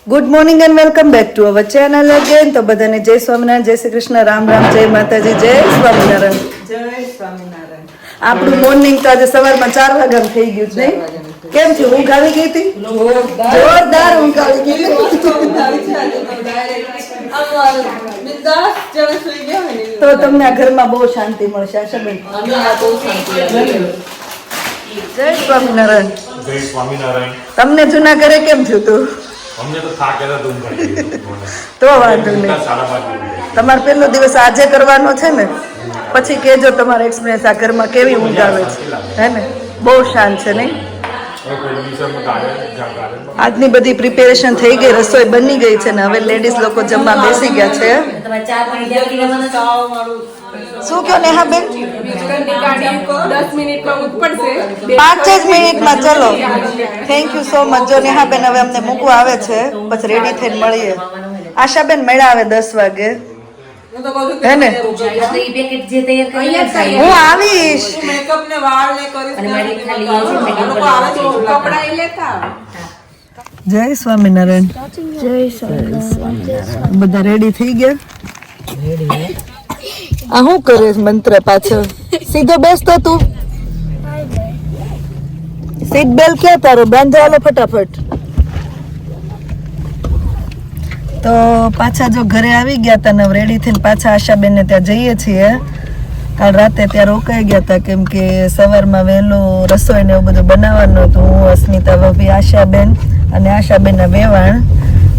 Good morning and welcome back to our channel again. તો બધાને જય સ્વામિનારાયણ, જય શ્રી કૃષ્ણ, રામ રામ, જય માતાજી, જય સ્વામિનારાયણ. જય સ્વામિનારાયણ. આપણું મોર્નિંગ તો આજે સવારમાં 4 વાગ્યા થઈ ગયું છે. કેમ થયું? ઊંઘ આવી ગઈ હતી? જોરદાર ઊંઘ આવી ગઈ. તો તમને આ ઘરમાં બહુ શાંતિ મળશે. આશાબેન જય સ્વામિનારાયણ. જય સ્વામિનારાયણ. તમને જૂના ઘરે કેમ થયું તું? અમને તો થાક એલા ધૂમ કરી તો વાંધો નહીં. તમારો પહેલો દિવસ આજે કરવાનો છે ને, પછી કેજો તમારો એક્સપિરિયન્સ આ ઘરમાં કેવી ઊંઘ આવે છે. હે ને, બહુ શાંત છે નહીં? આજની બધી પ્રિપેરેશન થઈ ગઈ, રસોઈ બની ગઈ છે ને હવે લેડીઝ લોકો જમવા બેસી ગયા છે. શું કહો નેહાબેન? 10 મિનિટમાં ઉપડશે. 5 જ મિનિટમાં. ચલો, થેન્ક યુ સો મચ. જો નેહાબેન હવે અમને મૂકવા આવે છે, પછી રેડી થઈને મળીએ. આશાબેન મળ્યા આવે 10 વાગે. હે ને, હું આવીશ. મેકઅપ ને વાળ ને જય સ્વામિનારાયણ. જય સ્વામિનારાયણ. બધા રેડી થઈ ગયા? આ શું કરે મંત્ર પાછળ? સીધો બેસતો તું. સીટ બેલ્ટ ક્યાં તારો? બાંધવાલો ફટાફટ. તો પાછા જો ઘરે આવી ગયા હતા ને રેડી થઈને પાછા આશાબેન ને ત્યાં જઈએ છીએ. કાલ રાતે ત્યાં રોકાઈ ગયા હતા કેમ કે સવારમાં વહેલું રસોઈ ને એવું બધું બનાવવાનું હતું. હું, અસ્મિતા ભાભી, આશાબેન અને આશાબેનના વેવાણ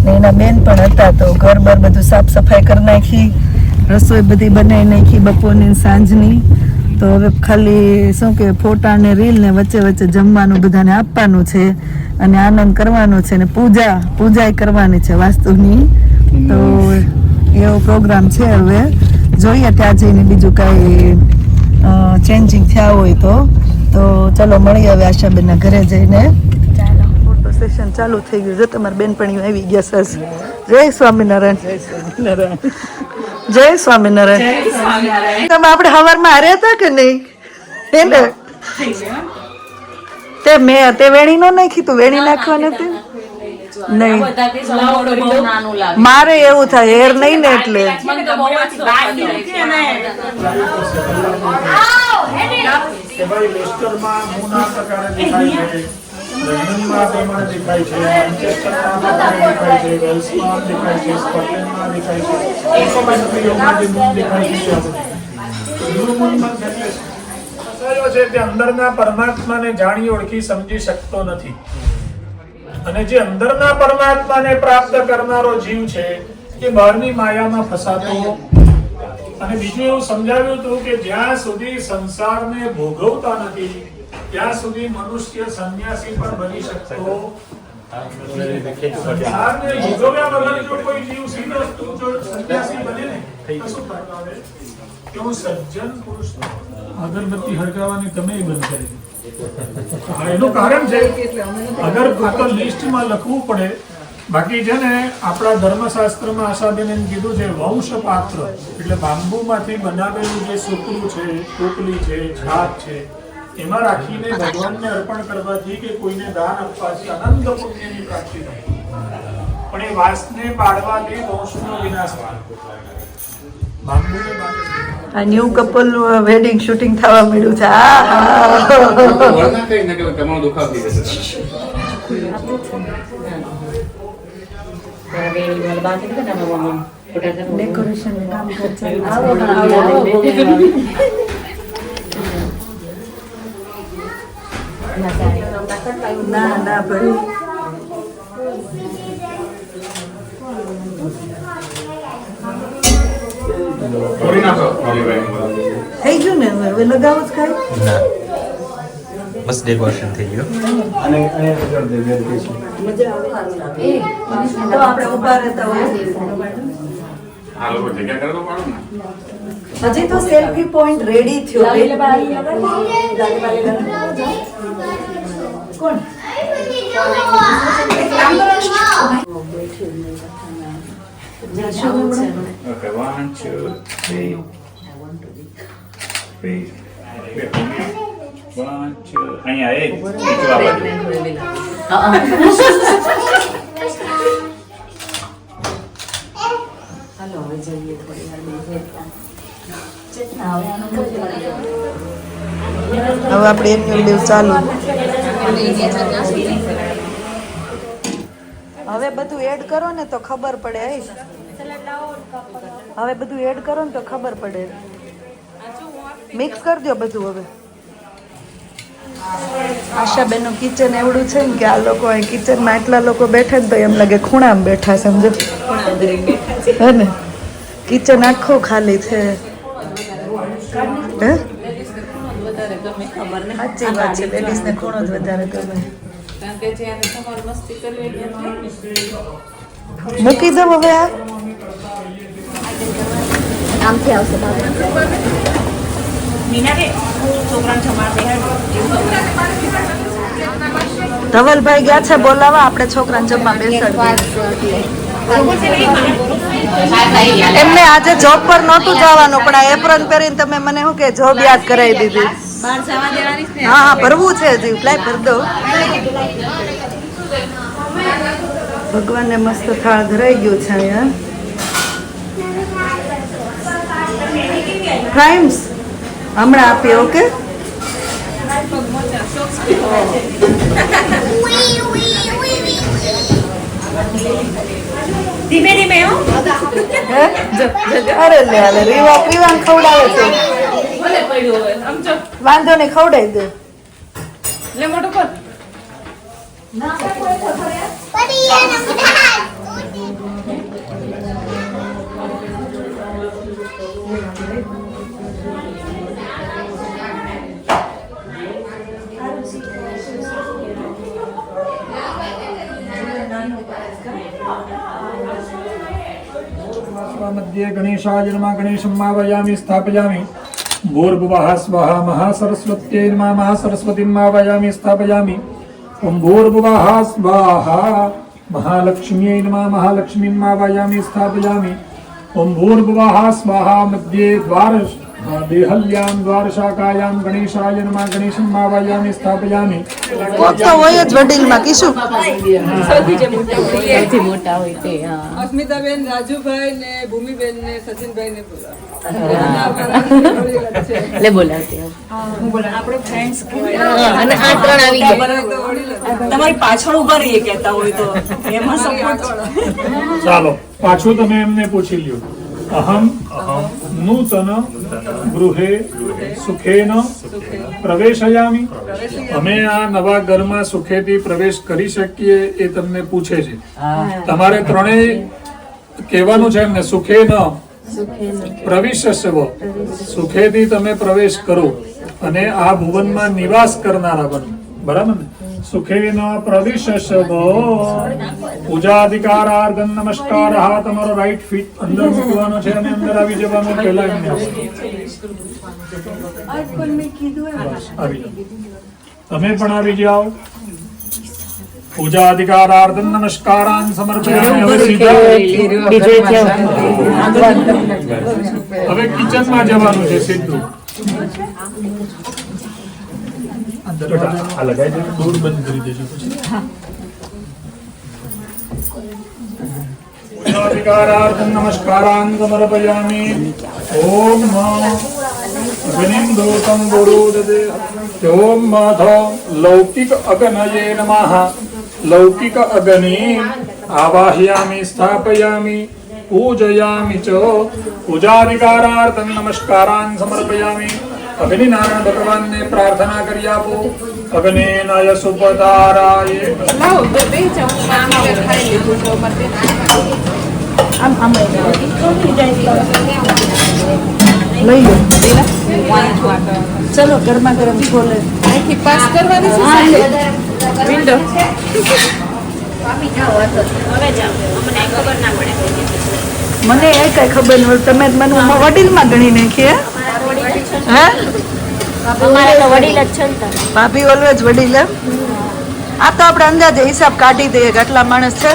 ને એના બેન પણ હતા. તો ઘર બર બધું સાફ સફાઈ કરી નાખી, રસોઈ બધી બનાવી નાખી બપોરની સાંજની. તો હવે ખાલી શું કે ફોટા ને રીલ ને વચ્ચે વચ્ચે જમવાનું બધાને આપવાનું છે અને આનંદ કરવાનો છે ને પૂજા કરવાની છે વાસ્તુની. તો એવો પ્રોગ્રામ છે. હવે જોઈએ ત્યાં જઈને બીજું કાંઈ ચેન્જિંગ થયા હોય તો ચલો મળીએ હવે આશાબેનના ઘરે જઈને. ફોટો સેશન ચાલુ થઈ ગયું છે. તમારા બેનપણીઓ આવી ગયા સર. જય સ્વામિનારાયણ. જય સ્વામિનારાયણ. તમે આપણે હવારમાં હાર્યા હતા કે નહીં? હે ને, તે વેણી નો નાખી તું? વેણી નાખવા નથી નહીં. મારે એવું થાય હેર નહીં ને એટલે. અંદરના પરમાત્માને જાણી ઓળખી સમજી શકતો નથી અને જે અંદરના પરમાત્માને પ્રાપ્ત કરનારો જીવ છે એ બહારની માયામાં ફસાતો. અને બીજું એવું સમજાવ્યું હતું કે જ્યાં સુધી સંસારને ભોગવતા નથી ત્યાં સુધી મનુષ્ય સંન્યાસી પણ બની શકતો. સંસારને ભોગવ્યા વગર જો કોઈ જીવ સીધો સંન્યાસી બને ને તો શું ફરક આવે કે હું સજ્જન પુરુષ અગરબત્તી હળગાવવાની તમે બંધ કરી. એનું કારણ છે અગર પ્રોપર લિસ્ટમાં લખવું પડે. બાકી છે ને આપણા ધર્મશાસ્ત્રમાં આશાબેન એમ કીધું છે વંશ પાત્ર એટલે બાંબુમાંથી બનાવેલું જે સૂકડું છે, ટોપલી છે, છાપ છે એમાં રાખીને ભગવાનને અર્પણ કરવાથી કે કોઈને દાન આપવાથી અનંત પુણ્યની પ્રાપ્તિ થાય. પણ એ વાસને પાડવાથી વંશનો વિનાશ થાય. બાંબુને આ ન્યુ કપલ વેડિંગ શૂટિંગ થવા મળ્યું છે. ડેકોરેશન કામ કરશે. ના ના ભાઈ થઈ ગયું ને હવે લગાવો જ ખાય. બસ ડેકોરેશન થઈ ગયું. તો આપણે ઉભા રહેતા હોય. હજી તો સેલ્ફી પોઈન્ટ રેડી થયો. કોણ? Okay, 1, 2, 3. 1, 2. અહીંયા એક. હવે આપણે એન્યુઅલ લીવ ચાલુ. હવે બધું એડ કરો ને તો ખબર પડે. હવે બધું એડ કરો ને તો ખબર પડે. મિક્સ કરી દો બધું. હવે આશાબેનનું કિચન એવડું છે ને કે આ લોકો અહીં કિચનમાં એટલા લોકો બેઠા ને તો એમ લાગે ખૂણામાં બેઠા, સમજો હે ને. કિચન આખું ખાલી છે. હે સાચી વાત છે, લેડીઝને ખૂણો જ વધારે ગમે. મૂકી દો હવે. આ આમથી આવશે ધવલભાઈ ગયા છે બોલાવા, આપણે છોકરાને જમવા બેસાડીએ. એમને આજે જોબ પર નહોતું જવાનું પણ આ એપ્રોન પહેરીને તમે મને શું કે જોબ યાદ કરાવી દીધી. હા હા ભરવું છે હજી, લાઈ ભર દો. ભગવાનને મસ્ત થાળ ધરાઈ ગયું છે અહીંયા. પ્રાઇમ્સ હમણાં આપીએ. ઓકે ધીમે ધીમે અરે લે હાલે રીવા પીવાન ખવડાવે છે. વાંધો નહીં, ખવડાવી દે. લે મોટો કર. मध्ये गणेशाय नमः गणेशं आवाहयामि स्थापयामि भूर्भुवः स्वः महासरस्वत्यै नमः महासरस्वतीं आवाहयामि स्थापयामि ॐ भूर्भुवः स्वाहा महालक्ष्म्यै नमः महालक्ष्मीं आवाहयामि स्थापयामि ॐ भूर्भुवः स्वाहा मध्ये देहल्यां द्वारशाखायां गणेशाय नमः गणेशं आवाहयामि स्थापयामि કોક તો હોય જ વડીલમાં. કીશું સૌથી મોટા હોય તે. અસ્મિતાબેન, રાજુભાઈ ને ભૂમિબેન ને સચિનભાઈ ને એટલે બોલાવતી આપણે ફ્રેન્ડ્સ અને આ ત્રણ આવી ગયા. તમારી પાછળ ઉભા રહીએ કહેતા હોય તો એમાં સપોર્ટ. ચાલો પાછું તમે એમને પૂછી લ્યો. અહમ નૂતન ગૃહે સુખેન પ્રવેશયામિ. અમે આ નવા ઘરમાં સુખેથી પ્રવેશ કરી શકીએ એ તમને પૂછે છે. તમારે ત્રણેય કહેવાનું છે એમને સુખેન પ્રવિશસ્વ. સુખેથી તમે પ્રવેશ કરો અને આ ભુવનમાં નિવાસ કરનારા બનો. બરાબર ને? સુખેન પ્રવિશસ્વ. પૂજાધિકારાર્થમ નમસ્કાર. તમારો રાઈટ ફીટ અંદર મૂકવાનો છે અને અંદર આવી જવાનું. પહેલા એમને આવી જાઓ. તમે પણ આવી જાઓ. પૂજાધિકારાર્થમ નમસ્કારાન સમર્પયામિ. હવે સીધા હવે કિચનમાં જવાનું છે સીધું. આ લગાઈ દેજો, દૂર બંધ કરી દેજો પછી. પૂજાધિકારાર્થમ નમસ્કારાન સમર્પયામિ. ઓમ અગ્નિમ દોતમ ગુરુદદે. ઓમ માથ લૌકિક અગ્નયે નમઃ. લૌકિક અગ્નિ આવાહયામિ સ્થાપયામિ પૂજયામિ ચ. પૂજાધિકારાર્થમ નમસ્કારાન સમર્પયામિ. અગ્નિનારાયણ ભગવાનને પ્રાર્થના કરી આપો. અગ્નેનાય સુપદારાય. લઈ લો. ચલો ગરમા ગરમ છોલે. પાસ કરવાની છે વિન્ડો. મને એ કઈ ખબર ન હોય. તમે મને વડીલમાં ગણી નાખી. હે અમારે તો વડીલ જ છે ને. ભાભી ઓલવેજ વડીલ. એમ આ તો આપણે અંદાજે હિસાબ કાઢી દઈએ કે આટલા માણસ છે.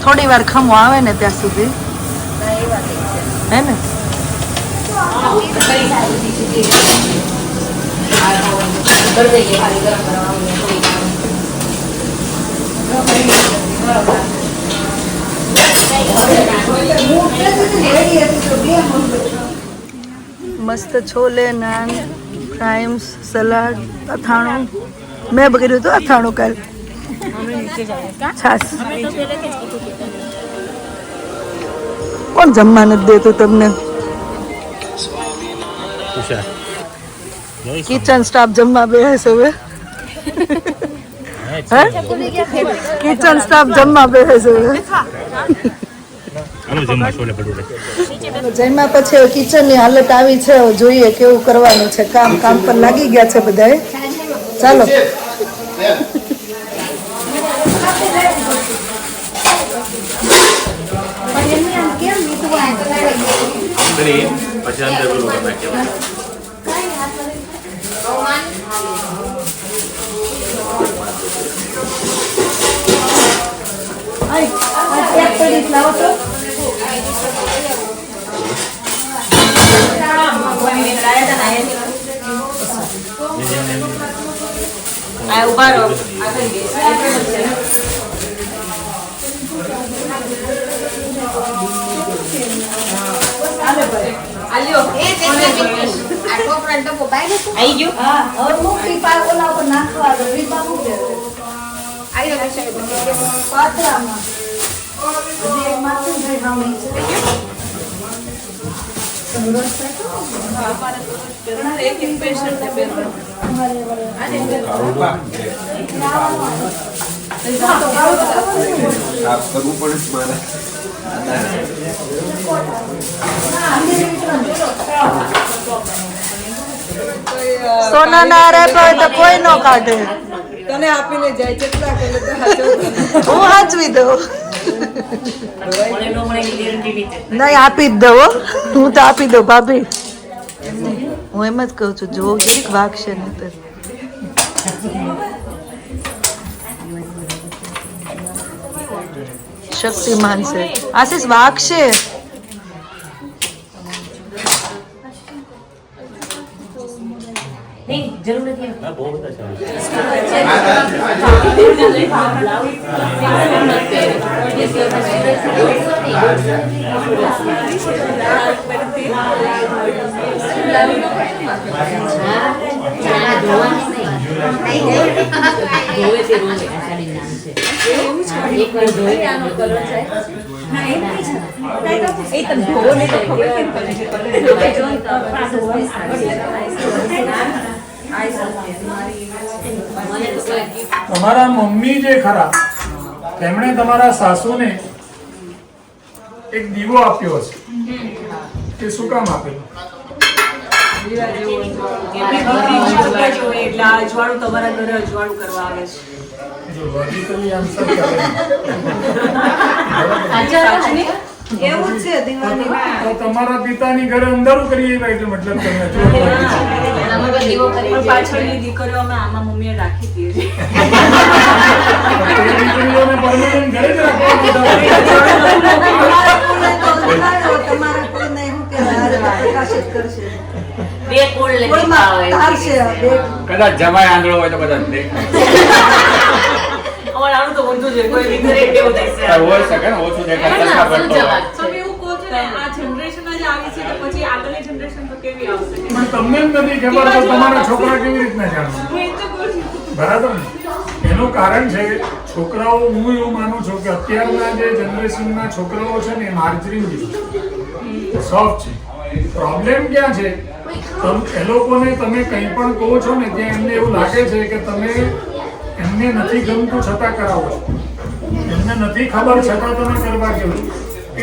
થોડી વાર ખમો આવે ને ત્યાં સુધી. હે ને? મસ્ત છોલે નાન ફ્રાઈમ્સ સલાડ અથાણું મેં બગડ્યું હતું અથાણું કાલ છાસ કોણ જમવા નથી દેતું તમને કિચન સ્ટાફ જમવા બેસે હવે કિચન સ્ટાફ જમવા બેસે હવે જમ્યા પછી કિચનની હાલત આવી છે જોઈએ કેવું કરવાનું છે કામ પર લાગી ગયા છે બધાએ ચાલો સોના ના રાખ્યો હોય તો કોઈ ન કાઢે તને આપીને જાય કેટલા કરે તો હાચો હું હાચવી દઉં નહીં આપી જ દઉં હો. હું તો આપી દઉં ભાભી હું એમ જ કહું છું જો એક વાગશે ને તો શક્તિમાન છે આશીષ વાગશે તમારા મમ્મી જે ખરા તેમણે તમારા સાસુને એક દીવો આપ્યો હશે તે શું કામ આપેલો? એટલે આ અજવાળું તમારા ઘરે અજવાળું કરવા આવે છે. જો logically answer કરે. એવું જ છે દિવાળીમાં તો તમારા પિતાની ઘરે અંધારું કરીએ એટલે મતલબ તમે પણ પાછળની દીકરીઓ અમે આમાં મમ્મીએ રાખી હતી. દીકરીઓને permanent ઘરે જ રાખવાનું. તમારા કોઈને શું કહેવાય પ્રકાશિત કરશે બે કોળ લેતા આવે કદાચ જમાય આંધળો હોય તો કદાચ અમારે આનું તો ઊંધું છે કોઈ દીકરી કેવું દેખાય હોય શકે ને ઓછું દેખાય ચશ્મા પડતો હોય. તમે એવું કહો છો ને આ જનરેશન જ આવી છે તો પછી આગળની જનરેશન તો કેવી આવશે? પણ તમને જ નથી ખબર તો તમારા છોકરા કેવી રીતના જાણશે? બરાબર ને? એનું કારણ છે છોકરાઓ હું એવું માનું છું કે અત્યારના જે જનરેશનના છોકરાઓ છે ને એ માર્જરીન સોફ્ટ છે. પ્રોબ્લેમ ક્યાં છે? એ લોકોને તમે કંઈ પણ કહો છો ને ત્યાં એમને એવું લાગે છે કે તમે એમને નથી ગમતું છતાં કરાવો છો, એમને નથી ખબર છતાં તમે કરવા કેવું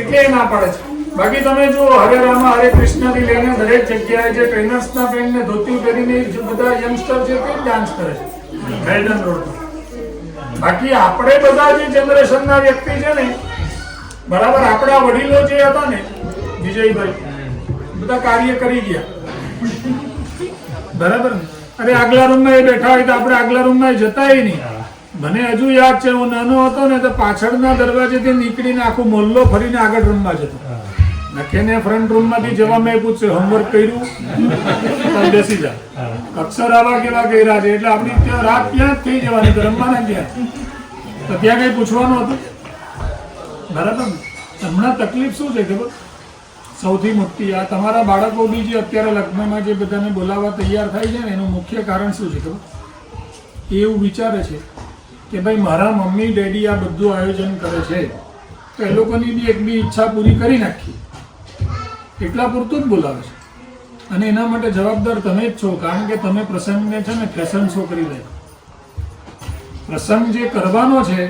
એટલે એ ના પાડે છે. બાકી તમે જો હરે રામા હરે કૃષ્ણથી લઈને દરેક જગ્યાએ જે ટ્રેનર્સના પેન્ટ ને ધોતી પહેરીને બધા યંગસ્ટર છે તે ડાન્સ કરે છે મેલ્ટન રોડ પર. બાકી આપણે બધા જે જનરેશનના વ્યક્તિ છે ને બરાબર આપણા વડીલો જે હતા ને વિજયભાઈ બધા કાર્ય કરી ગયા બરાબર ને. અરે આગલા રૂમમાં એ બેઠા હોય તો આપણે આગલા રૂમમાં જતાય નહીં. મને હજુ યાદ છે હું નાનો હતો ને તો પાછળના દરવાજેથી નીકળીને આખો મોહલ્લો ફરીને આગળ રૂમમાં જતો. નખેને ફ્રન્ટ રૂમમાંથી જવા મેં પૂછ્યું હોમવર્ક કર્યું બેસી જા અક્ષર આવા કેવા કર્યા છે એટલે આપણી ત્યાં રાત ત્યાં જ થઈ જવાની તો રમવાના ક્યાં તો ત્યાં કઈ પૂછવાનું હતું બરાબર ને. હમણાં તકલીફ શું છે ખબર? સૌથી મોટી આ તમારા બાળકો બી જે અત્યારે લગ્નમાં જે બધાને બોલાવવા તૈયાર થાય છે ને એનું મુખ્ય કારણ શું છે ખબર? એ એવું વિચારે છે કે ભાઈ મારા મમ્મી ડેડી આ બધું આયોજન કરે છે તો એ લોકોની બી એક બી ઈચ્છા પૂરી કરી નાખી, એટલા પૂરતું જ બોલાવે છે. અને એના માટે જવાબદાર તમે જ છો, કારણ કે તમે પ્રસંગને છે ને ફેશન શો કરી રહ્યા. પ્રસંગ જે કરવાનો છે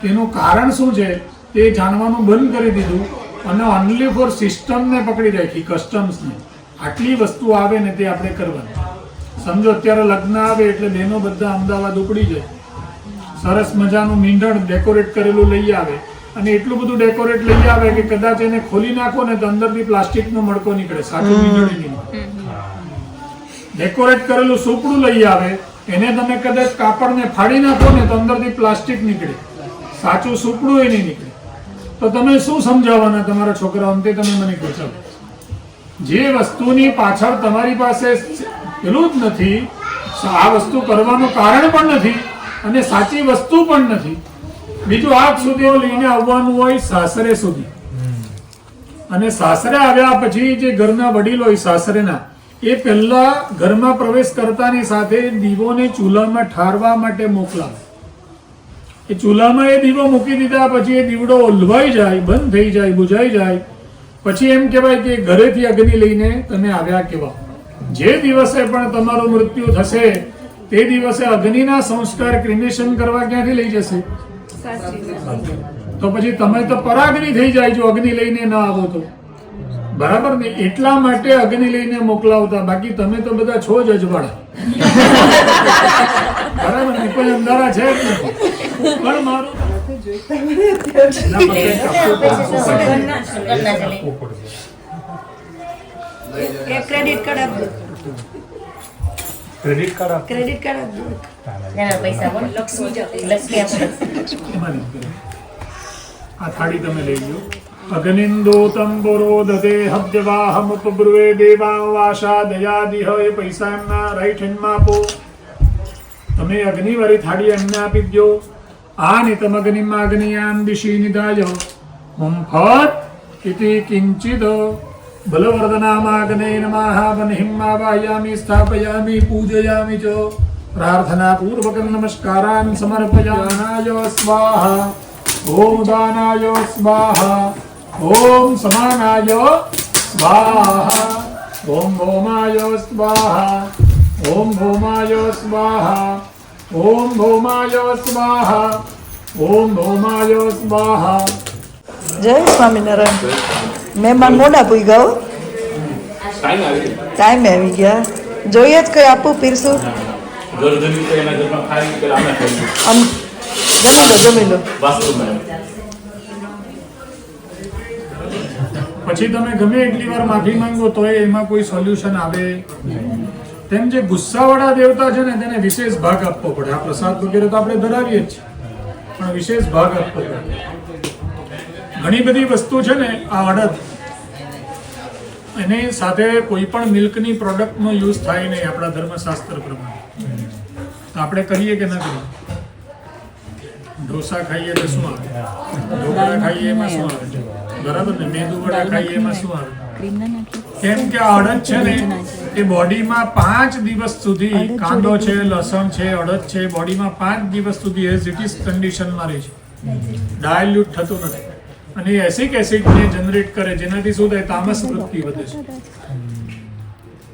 તેનું કારણ શું છે તે જાણવાનું બંધ કરી દીધું અને ઓનલી ફોર સિસ્ટમને પકડી રાખી, કસ્ટમ્સને. આટલી વસ્તુ આવે ને તે આપણે કરવાની. સમજો અત્યારે લગ્ન આવે એટલે બહેનો બધા અમદાવાદ ઉપડી જાય, સરસ મજાનું મીંઢણ ડેકોરેટ કરેલું લઈ આવે અને એટલું બધું ડેકોરેટ લઈ આવે કે કદાચ એને ખોલી નાખો ને તો અંદરથી પ્લાસ્ટિકનો મડકો નીકળે, સાચું મીંઢણ નહીં. ડેકોરેટ કરેલું સુપડું લઈ આવે, એને તમે કદાચ કાપડને ફાડી નાખો ને તો અંદરથી પ્લાસ્ટિક નીકળે, સાચું સુપડું એ નહીં નીકળે. તો તમે શું સમજાવવાના તમારા છોકરાઓને તે તમે મને કહો. જે વસ્તુની પાછળ તમારી પાસે પેલું જ નથી, આ વસ્તુ કરવાનું કારણ પણ નથી અને સાચી વસ્તુ પણ નથી, બીજું આજ સુધી લઈને આવવાનું હોય સાસરે સુધી. અને સાસરે આવ્યા પછી જે ઘરના વડીલ હોય સાસરેના, એ પહેલા ઘરમાં પ્રવેશ કરતાની સાથે દીવોને ચૂલામાં ઠારવા માટે મોકલાવે. એ ચૂલામાં એ દીવો મૂકી દીધા પછી એ દીવડો ઓલવાઈ જાય, બંધ થઈ જાય, બુઝાઈ જાય, પછી એમ કહેવાય કે ઘરેથી અગ્નિ લઈને તમે આવ્યા કેવા. જે દિવસે પણ તમારું મૃત્યુ થશે તે દિવસે અગ્નિના સંસ્કાર ક્રિમેશન કરવા ક્યાંથી લઈ જશે? તો પછી તમે તો પરાગ્નિ થઈ જાય જો અગ્નિ લઈને ના આવો તો, બરાબર ને? એટલા માટે અગ્નિ લઈને મોકલાવતા, બાકી તમે તો બધા છો જ અજવાળા. બરાબર ને? કોઈ અંધારા છે જ નથી. પણ મારું ક્રેડિટ કાર્ડ આપજો. ક્રેડિટ કાર્ડ ક્રેડિટ કાર્ડ આપજો. લક્ષ્મી આ થાળી તમે લઈ લો. અગ્નિંદોતમ પુરોદતે હબ્જવાહમુપબ્રુવે દેવા વાશા દયાદિહ. એ પૈસા એમના રાઈટ હેન્ડમાં આપો. તમે અગ્નિવાળી થાળી એમને આપી દો. આનિતમ અગ્નિમાં અગ્નિયાન દિશી નિધાય હમ ફટ ઇતિ કિંચિદ બલવર્ધનામાગ્ને નમઃ વન્હિમ્મા વાયામિ સ્થાપયામિ પૂજયામિ ચ. પ્રાર્થના પૂર્વક નમસ્કારાન સમર્પયાનાય સ્વાહા. ઓમ દાનાય સ્વાહા. ઓમ સમાનાય સ્વાહા. ઓમ ભૌમાય સ્વાહા. ઓમ ભૌમાય સ્વાહા. ઓમ ભૌમાય સ્વાહા. ઓમ ભૌમાય સ્વાહા. જય સ્વામિનારાયણ. મહેમાન મોડા પૂઈ ગયો, ટાઈમે આવી ગયા. જોઈએ જ કઈ આપું પીરસું? આમ જમી લો. પછી તમે ગમે એટલી વાર માફી માંગો તો એમાં કોઈ સોલ્યુશન આવે? તેમ જે ગુસ્સાવાળા દેવતા છે ને તેને વિશેષ ભાગ આપવો પડે. આ પ્રસાદ વગેરે તો આપણે ધરાવીએ જ છીએ, પણ વિશેષ ભાગ આપવો પડે. ઘણી બધી વસ્તુ છે ને, આ અડદ, એની સાથે કોઈ પણ મિલ્કની પ્રોડક્ટનો યુઝ થાય નહીં આપણા ધર્મશાસ્ત્ર પ્રમાણે. તો આપણે કરીએ કે ના કરીએ? ઢોસા ખાઈએ તો શું આવે? ઢોકળા ખાઈએ એમાં શું આવે? બરાબર ને? મેંદુ વડા ખાઈએ એમાં શું આવે? કેમ કે આ અડદ છે ને એ બોડીમાં 5 દિવસ સુધી, કાંદો છે, લસણ છે, અડદ છે, બોડીમાં 5 દિવસ સુધી એઝ ઇટ ઇઝ કન્ડિશનમાં રહે છે, ડાયલ્યુટ થતું નથી. અને એસિક એસિડને જનરેટ કરે, જેનાથી શું થાય? તામસ વૃત્તિ વધે છે.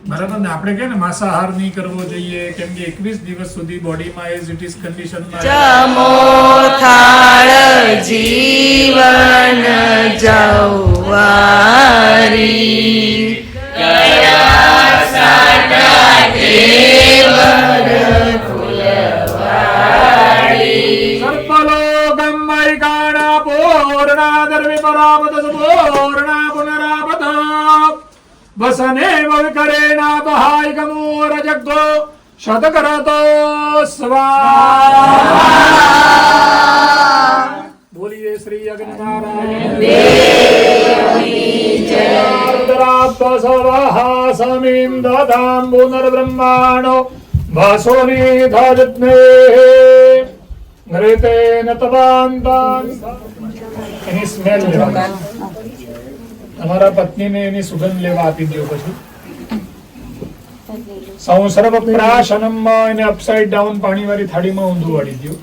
બરાબર ને? આપણે કે ને માંસાહાર નહીં કરવો જોઈએ, કેમ કે 21 દિવસ સુધી બોડીમાં એઝ ઇટ ઇઝ કન્ડિશનમાં જમો થાળ જીવન જવારી વસને વકરે ના બહાય ગમોર જગતો શતકરતો સ્વાહા. બોલીએ શ્રી અગ્નિ નારાયણ દેવની જય. સ્વાહા સમિંદધામ પુનર્બ્રહ્માણો વાસોનિ ધાજત્ને નૃતેન તવાંતાન. એની સ્મેલ લેવાની. તમારા પત્નીને એની સુગંધ લેવા આપી દો. પછી સર્વ પ્રાશનમ એને અપસાઇડ ડાઉન પાણી વાળી થાળીમાં ઊંધું વાળી દો.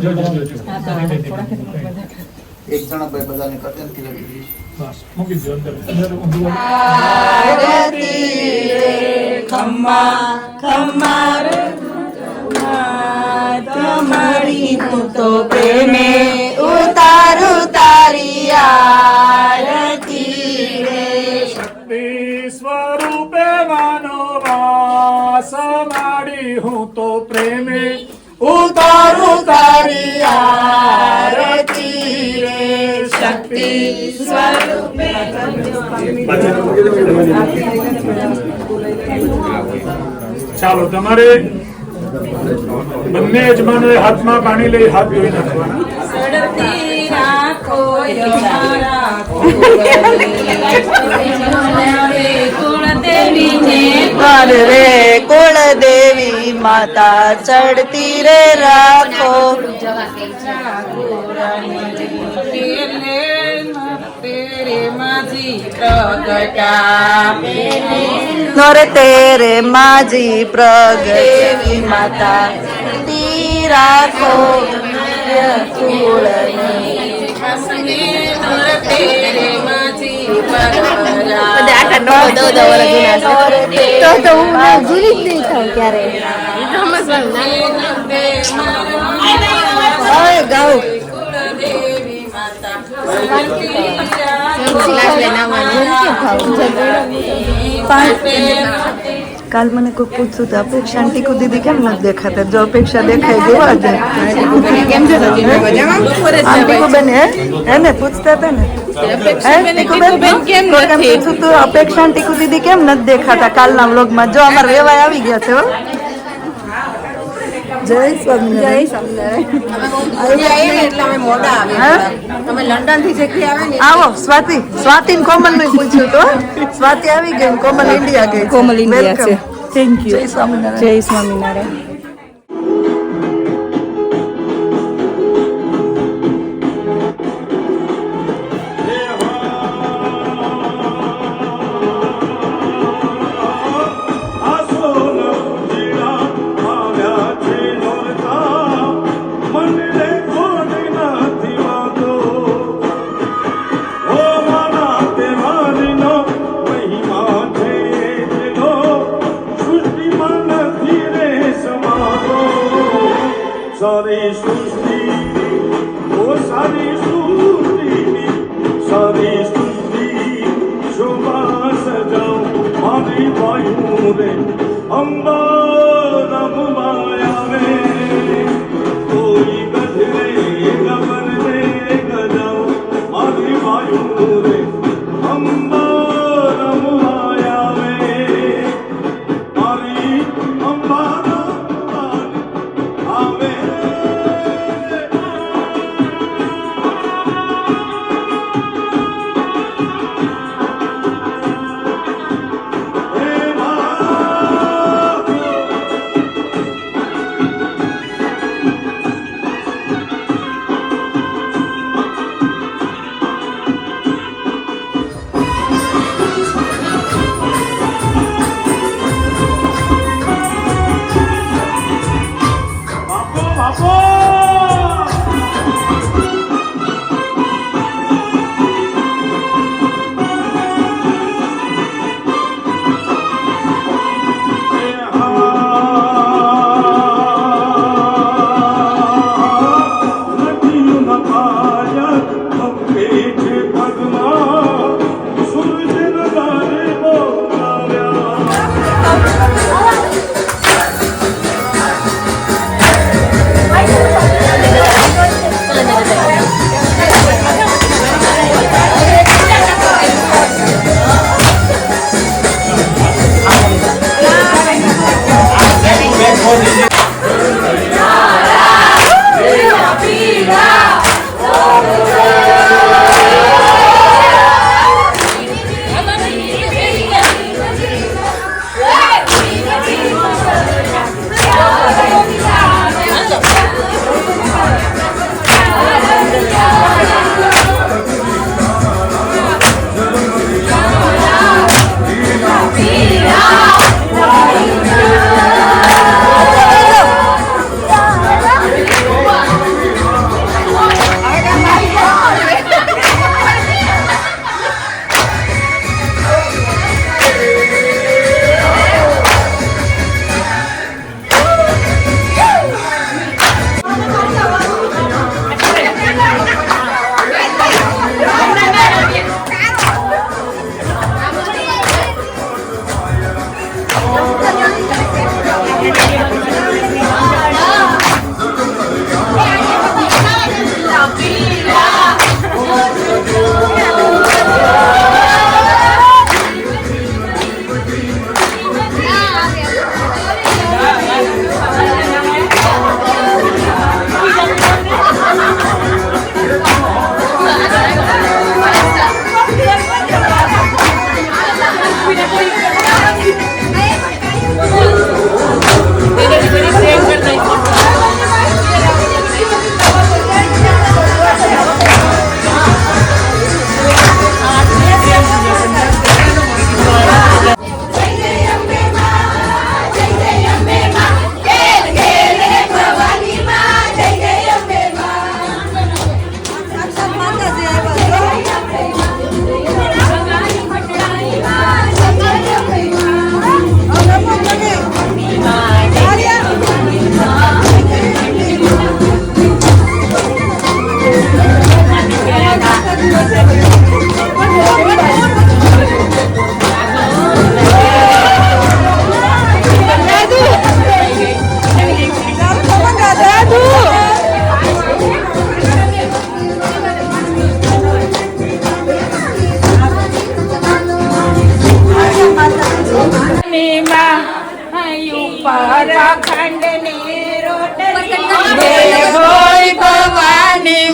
જો. એક જણા ભાઈ બધાને કરતે ને કિલો દીધી. બસ મૂકી દો અંદર ઊંધું વાળી. તમારી હું તો પ્રેમે ઉતારું તારી આરતી રે. સ્વરૂપે માનવાસ માડી હું તો પ્રેમે ઉતારું તારી આરતી રે. શક્તિ સ્વરૂપે ચાલો તમારે બંને યજમાનોએ હાથમાં પાણી લઈ હાથ ધોઈ નાખવાના. સડતી રાખો યમારા કુળદેવીને કર રે કુળદેવી માતા ચડતી રે રાખો. તેરે માજી પ્રગટા નોર તેરે માજી પ્રગદેવી માતા તી રાખો તેરે માજી પ્રગટા કુળદેવી માતા કાલ મને કોઈ પૂછતું તો અપેક્ષા ટીકુ દીદી કેમ નથી દેખાતા? જો અપેક્ષા દેખાય દેવા દે. ટીકુ બેન એને પૂછતા હતા ને કેમ પૂછું તું અપેક્ષા ટીકુ દીદી કેમ નથી દેખાતા કાલના વ્લોગમાં? જો અમારા વેવાય આવી ગયા છે. હો જય સ્વામિનારાયણ. આવો સ્વાતિ કોમલ ને પૂછ્યું તો સ્વાતિ આવી ગઈ, કોમલ ઇન્ડિયા ગઈ. કોમલ ઇન્ડિયા છે. Thank you. જય સ્વામિનારાયણ. જય સ્વામિનારાયણ. सारी सृष्टि ओ सारी सृष्टि शोभा सजाओ मारी वायु रे अंबा नम माया में कोई गधरे गबन रे गजाओ मारी वायु रे अंबा नम माया में मारी अंबा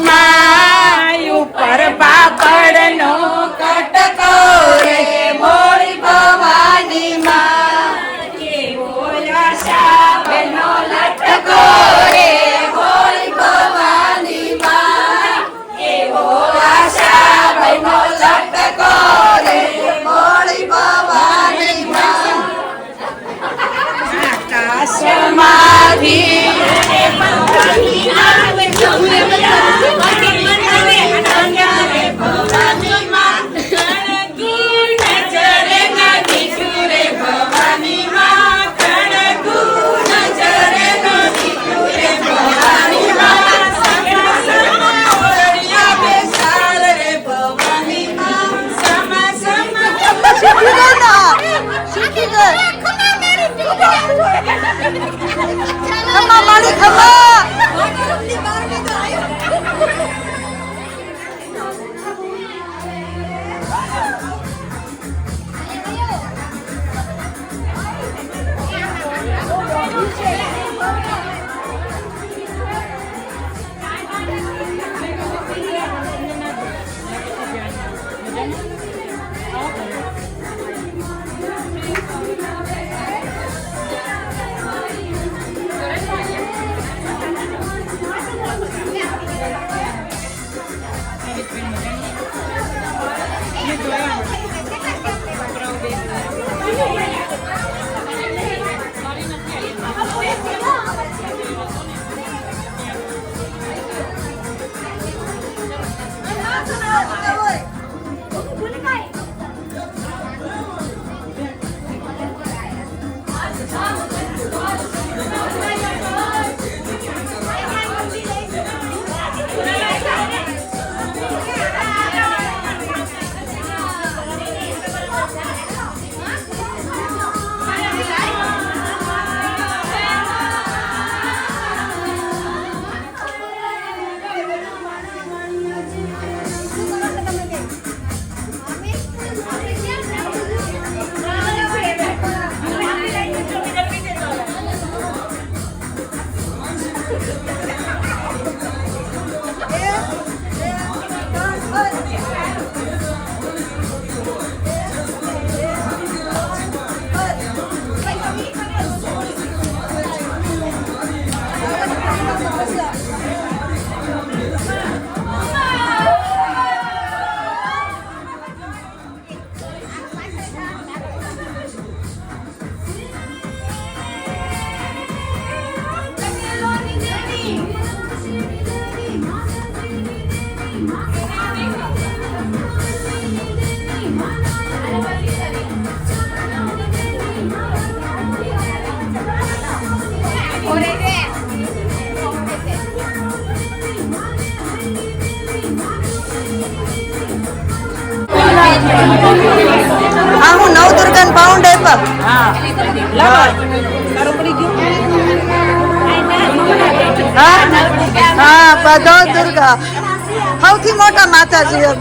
માં ઉપર પાપડનો કટકો રે ભોળી ભવાની માં એવો આશાબેનનો લટકો રે ભોળી ભવાની માં એવો આશાબેનનો લટકો રે ભોળી ભવાની માં આકાશમાંથી હું નવદુર્ગા પાઉન્ડ હા બધો દુર્ગા સૌથી મોટા માતાજી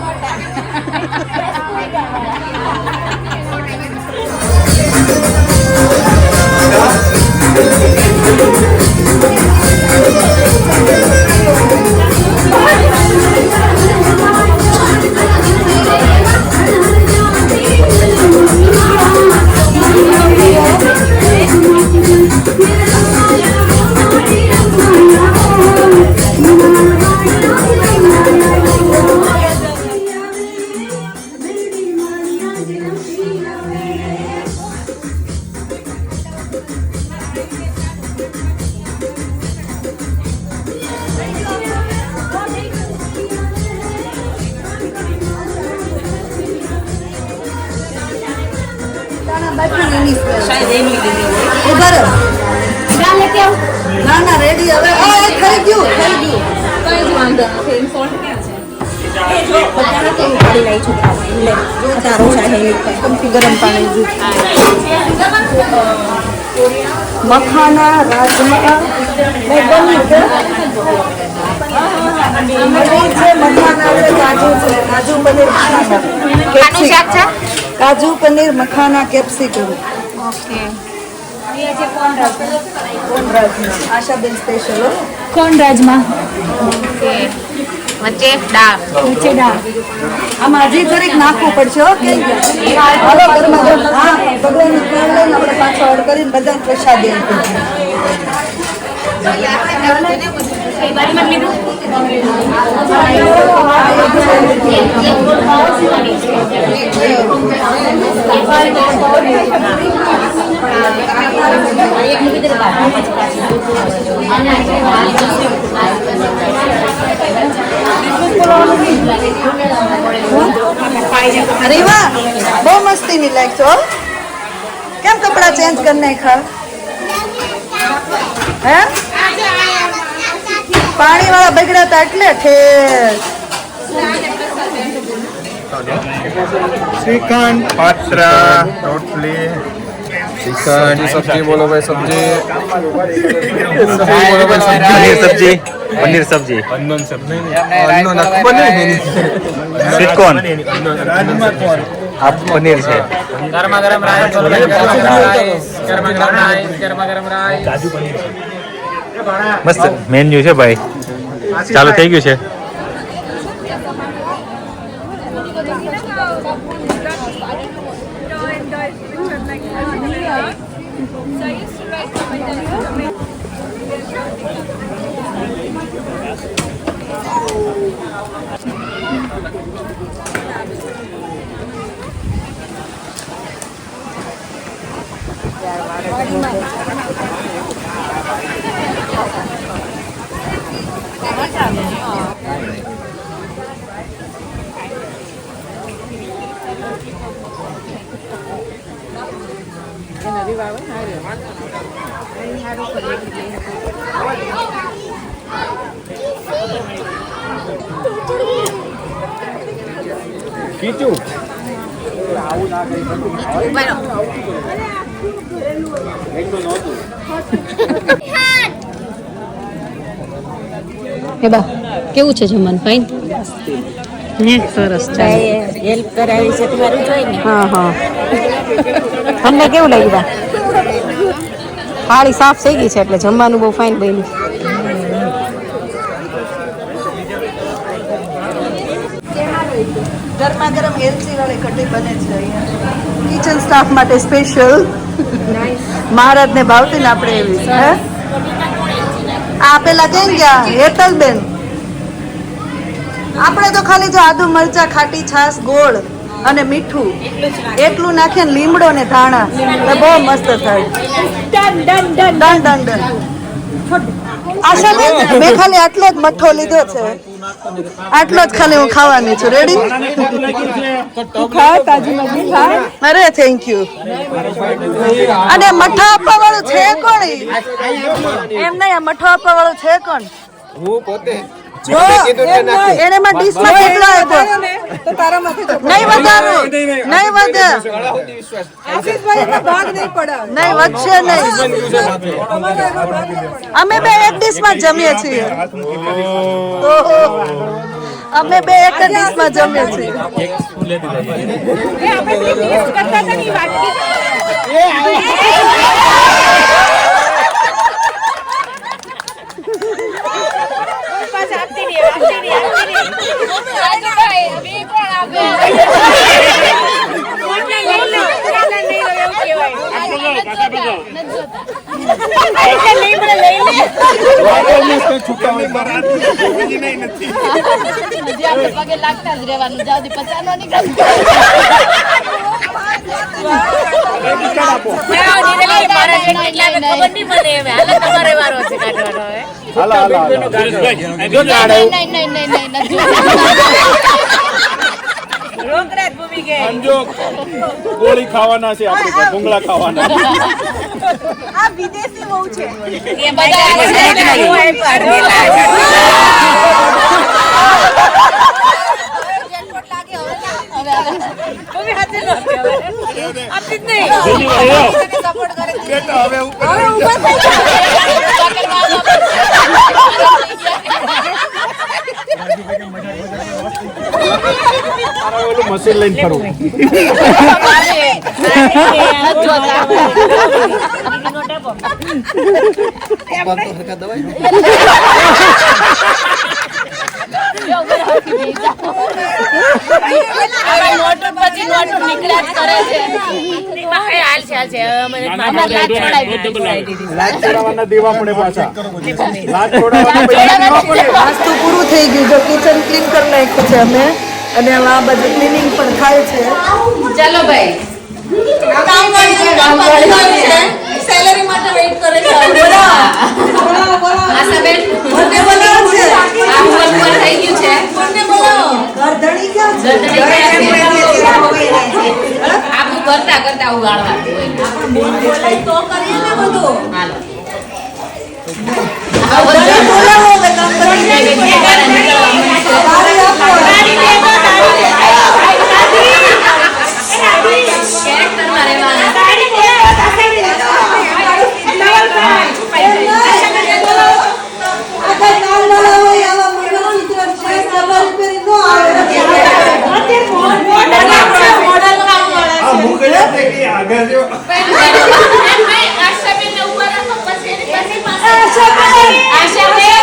ના રેડી હવે થઈ ગયું કઈ જ વાંધો નથી ફોન ક્યાં છે એ જો બધાને તો ઉપાડી લઈ છોકરાઓ લે જો તારો છે કમથી ગરમ પાણી મખાના રાજમા મેં બની છે કાજુ પનીર મખાના કેપ્સિકમ ઓકે કોણ રાજમાં આશાબેન સ્પેશિયલ કોણ રાજમાં ઓકે વચ્ચે દાળ. આમાં હજી થોડીક નાખવું પડશે હો કે હાલો ઘરમાં જો હા ભગવાનની પ્રેમ લઈને આપણે પાછો ઓર્ડર કરીને બધાને પ્રસાદી આપીએ. અરે વાહ બહુ મસ્તીની લાઈક છો કેમ કપડા ચેન્જ કરી નાખ્યા હે પાણી વાળા બગડ્યા હતા એટલે ઠેર શ્રીખંડ પાત્ર રોટલી શ્રીખંડ સબ્જી બોલો ભાઈ સબ્જી પનીર સબ્જી પનીર સબ્જી સ્વીટ કોર્ન આ પનીર છે મસ્ત મેન્યુ છે ભાઈ ચાલુ થઈ ગયું છે કીચું કેવું છે જમવાનું ફાઈન સરસ હેલ્પ કરાવી છે તમારું જોઈ ને હા હા તમને કેવું લાગ્યું થાળી સાફ થઈ ગઈ છે એટલે જમવાનું બહુ ફાઇન બન્યું ગરમા ગરમ એલચી વાળી કઢી બને છે અહીંયા કિચન સ્ટાફ માટે સ્પેશિયલ મહારાજને ભાવતી ને આપણે એવી હે આ પેલા કેમ ગયા હેતલબેન આપણે તો ખાલી જો આદુ મરચા ખાટી છાશ ગોળ અને મીઠું એટલું નાખીને લીમડો ને ધાણા તો બહુ મસ્ત થાય ડન આશા મેં ખાલી આટલો જ મઠ્ઠો લીધો છે આટલો જ ખાલી હું ખાવાની છું રેડી અરે થેન્ક યુ અને મઠ્ઠા આપવા વાળું છે કોણ એમ નહીં આ મઠ્ઠો આપવા વાળું છે કોણ હું પોતે એને માં ડીશમાં કેટલો આપ્યો નહીં વધારો નહીં વધે નહીં વધશે નહીં અમે બે એક ડીશમાં જમીએ છીએ અમે બે એક જ ડીશમાં જમીએ છીએ લાગતા જ રહેવાનું જાવ પચાસ ગોળી ખાવાના છે આપણે ભૂંગળા ખાવાના આ વિદેશી બહુ છે એ બધા મશીન લઈને ફરું નોટો પછી નોટો નીકળ્યા જ કરે છે. હાલ છે અમારે લાજ છોડાવી. લાજ છોડાવવાના દેવા પડે પાછા. લાજ છોડાવવાના પૈસા દેવા પડે. વાસ્તુ પૂરું થઈ ગયું. જો કિચન ક્લીન કરી નાખ્યું છે અમે અને આ બાજુ ક્લીનિંગ પણ થાય છે. ચાલો ભાઈ સેલેરી માટે વેઇટ કરે છે. આશાબેન મને બોલાવો છે. આ ઉપર થઈ ગયું છે. કોને બોલાવો? ગરધણી ક્યાં છે? આપણું કરતા કરતા ઉગાડવા બોલાય તો કરીએ ને બધું. હાલો ગરધણી બોલાવો હવે કામ કરી. બારી આપો. કેરેક્ટરમાં રહેવાના. આગળ જો આશાબેનને ઉપર રાખો પછી એની પાસે આશાબેન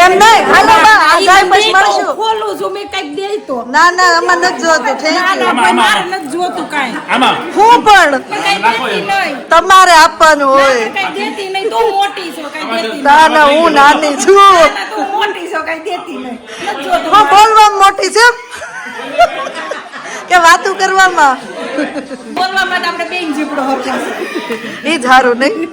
એમ નહીં, હાલો બા, આ જાય પછી મળશું. ખોલું છું મેં કઈક દે તો ના ના અમારે નથી જોતું. Thank you. મારે નથી જોતું કાંઈ હું પણ કઈ દેતી નહીં તમારે આપવાનું હોય. કઈ દેતી નહીં તું મોટી છો કઈ દેતી ના ના હું નાની છું. નહીં તું મોટી છો કઈ દેતી નહીં નથી જોતું હું બોલવામાં મોટી છે કે વાતું કરવામાં? બોલવા માટે આપણે બેન જીપડો હરખો એ જ હારું નહીં.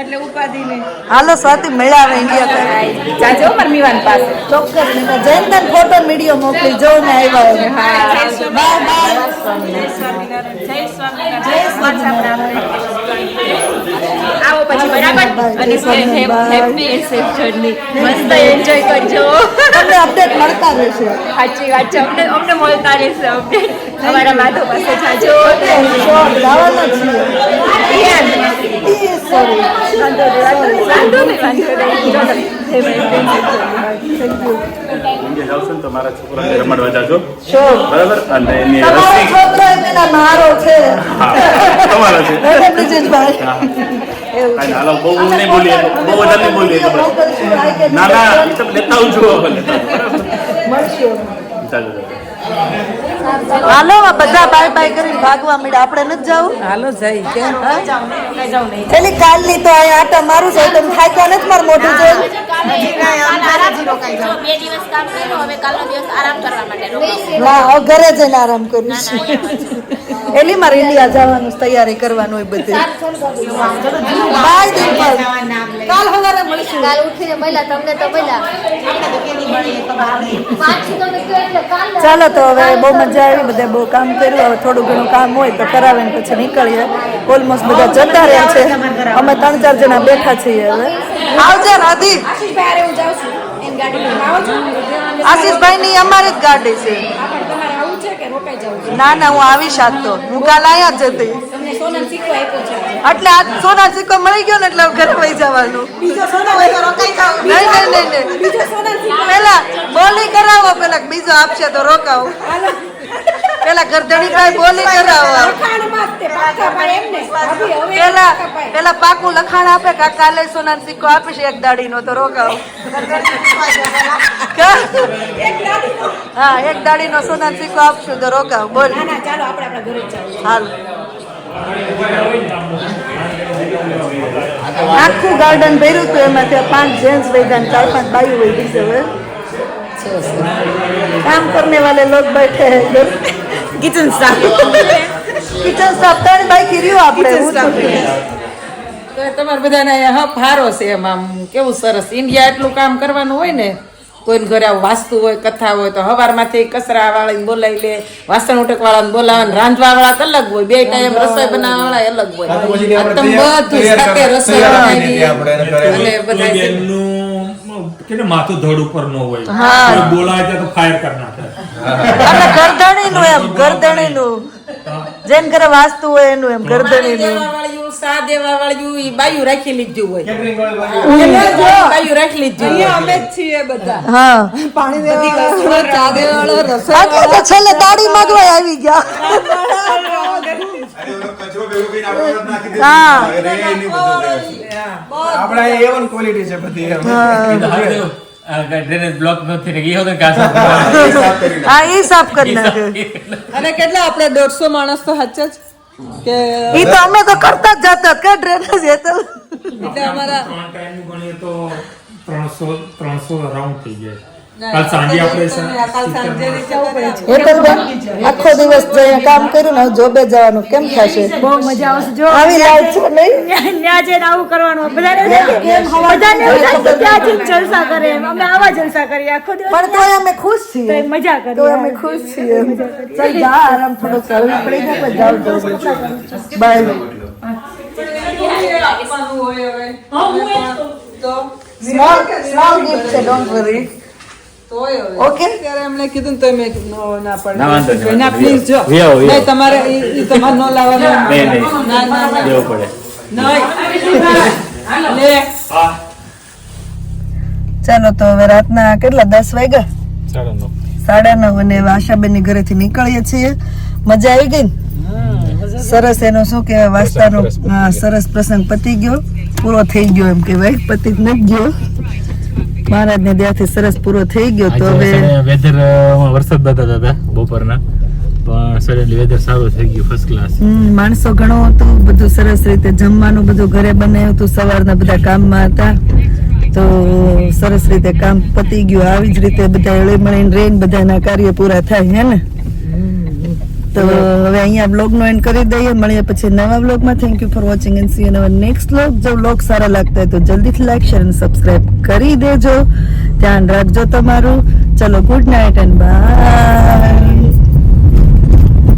એટલે ઉપાધિ નહીં હાલો સ્વાતિ મેળાવે ઇન્ડિયા જાજો પરમીવાન પાસે ચોક્કસ જયંતન ફોટો વિડીયો મોકલી જો ને આવ્યા જય સ્વામિનારાયણ આવો પછી બરાબર અને હેપી એન્ડ સેફ જર્ની મસ્ત એન્જોય કરજો તમને અપડેટ મળતા રહેશે. સાચી વાત છે અમને મળતા રહેશે અપડેટ અમારા માધવ પાસે જાજો ગાવાના છીએ. સોરી વાંધો નહીં જાવશો ને તો મારા છોકરાને રમાડવા જાજો શોર બરાબર અને એની તમારો રસી છોકરો એમના મારો છે. તમારા છે બરાબર બ્રિજેશભાઈ? કાંઈ હાલો બહુ નહીં બોલીએ બહુ વધારે નહીં બોલીએ તો બસ. ના ના એ તો લેતા આવજો મળશું. ચાલો હાલો બધા બાય બાય કરીને ભાગવા મળ્યા. આપણે નથી જવું? હાલો જઈ કેમ પેલી કાલની તો અહીંયા આટા મારું છે તમે થાક્યા નથી મારું મોઢું જોયું? 2 દિવસ કામ કર્યું હવે કાલનો દિવસ આરામ કરવા માટે રોકાવું. ના હવે ઘરે જઈને આરામ કરીશ. એલી મારે ઇન્ડિયા જવાનું તૈયારી કરવાનું હોય બધી. બાય દિલપર. કાલ સવારે મળશું. કાલ ઉઠીને મળ્યા તમને તો મળ્યા ચાલો તો હવે બહુ મજા આવી. બધા બહુ કામ કર્યું. હવે થોડું ઘણું કામ હોય તો કરાવે ને પછી નીકળીએ. ઓલમોસ્ટ બધા જતા રહ્યા છે. અમે 3-4 જણા બેઠા છીએ હવે. આવજે રાધી. આશીષભાઈ ની અમારી જ ગાડી છે. ના ના હું આવી શાક તો હું કાલ અહીંયા જ હતી એટલે આજ સોના સિક્કો મળી ગયો ને એટલે ઘરે વહી જવાનું. નહીં નહીં નહીં પેલા બોલી કરાવો પેલા બીજો આપશે તો રોકાવું. પેલા ગરદણી બોલી કરાવો. પેલા પાકું લખાણ આપે કાલે સોના સિક્કો આપીશ એક દાડી નો તો રોકાવો. હા એક દાડી નો સોના સિક્કો આપશું તો રોકાવ. બોલ હાલ. આખું ગાર્ડન ભર્યું હતું એમાં ત્યાં 5 જેન્ટ્સ વૈદાન 4-5 બાયું વહી ગઈ છે. હવે કામ કરને વાલે લોગ બેઠે હૈ. Kitchen staff kitchen staff 3 bike રહ્યું આપણે. તો તમારે બધાને હપ હારો છે એમ આમ કેવું સરસ ઇન્ડિયા એટલું કામ કરવાનું હોય ને કોઈને ઘરે આવું વાસ્તુ હોય કથા હોય તો હવારમાંથી કચરા વાળાને બોલાવી લે વાસણ ઉટક વાળાને બોલાવે રાંધવા વાળા અલગ હોય 2 ટાઈમ રસોઈ બનાવવા વાળા અલગ હોય. તમે બધું સાથે રસોઈ બનાવી અને બધા કે માથું ધડ ઉપર ન હોય હા. બોલાય તો ફાયર કરી નાખે. અને ગરદણી નું એમ ગરદણી નું જેમ ઘરે વાસ્તુ હોય એનું એમ ગરદણી નું. વાળું સા દેવા વાળું ઈ બાયું રાખી લીધું હોય બાયું રાખી લીધું અમે જ છીએ બધા હા પાણી દેવા ચા દેવા રસોઈ આટલે તો છેલ્લે દાડી માંગવા આવી ગયા. હા આપણા A1 ક્વોલિટી છે બધી એમ. ડ્રેનેજ બ્લોક નથી રહી ગયો તો કાસો હા એ સાફ કરી નાખે. અને કેટલા આપણે 150 માણસ તો હચ્ચ જ કે ઈ તો અમે તો કરતા જ જતા કે ડ્રેનેજ એ તો એટલે અમારા 3 ટાઈમ ગણીએ તો 300 રાઉન્ડ થઈ જાય. કાલ સાંજે આપણે કાલ સાંજે જવું પડે છે. હેતલબેન આખો દિવસ જઈને કામ કર્યું ને હવે જોબે જવાનું કેમ થશે? બહુ મજા આવશે જો આવી લાઈટ છે નહીં? ત્યાં જઈને આવું કરવાનું બધાને બધાને એવું થાય કે ત્યાં જઈને જલસા કરે એમ. અમે આવા જલસા કરીએ આખો દિવસ પણ તોય અમે ખુશ તો છીએ. મજા કરીએ તો અમે ખુશ છીએ. ચાલ જા આરામ થોડો કરવી પડી જાય પછી જાવ તો બાય. આપવાનું હોય હવે તો સ્મોલ ગિફ્ટ છે, ડોન્ટ વરી. તોય હવે Okay. ત્યારે એમણે કીધું ને તો મેં કીધું no, ના ના, વાંધો પડે નહીં, ના પ્લીઝ જો વિયાવો, વિયાવો. નહીં તમારે ઈ તમારે ન લાવવાનું નહીં, નહીં. ના ના ના દેવું પડે. નહીં લે ચાલો તો હવે રાતના કેટલા 10 વાગ્યા? 9:30. અને હવે આશાબેનની ઘરેથી નીકળીએ છીએ. મજા આવી ગઈ ને? સરસ એનો શું કહેવાય વાસ્તાનો સરસ પ્રસંગ પતી ગયો, પૂરો થઈ ગયો એમ કહેવાય, પતી જ નથી ગયો. મહારાજને દયાથી સરસ પૂરો થઈ ગયો. તો હવે વેધર વરસાદ બતાતા હતા બપોરના, પણ સડનલી વેધર સારું થઈ ગયું, ફર્સ્ટ ક્લાસ. માણસો ઘણો હતું, બધું સરસ રીતે જમવાનું બધું ઘરે બનાવ્યું હતું, સવારના બધા કામમાં હતા તો સરસ રીતે કામ પતી ગયું. આવી જ રીતે બધા હળી મળીને રહીને બધાના કાર્ય પૂરા થાય હે ને. તો હવે અહીંયા બ્લોગનો એન્ડ કરી દઈએ, મળીએ પછી નવા બ્લોગમાં. Thank you for watching and C you in next blog. જો બ્લોગ સારા લાગતા હોય તો જલ્દીથી લાઈક શેર અને સબસ્ક્રાઇબ કરી દેજો. ધ્યાન રાખજો તમારું. ચલો, ગુડ નાઇટ એન્ડ બાય.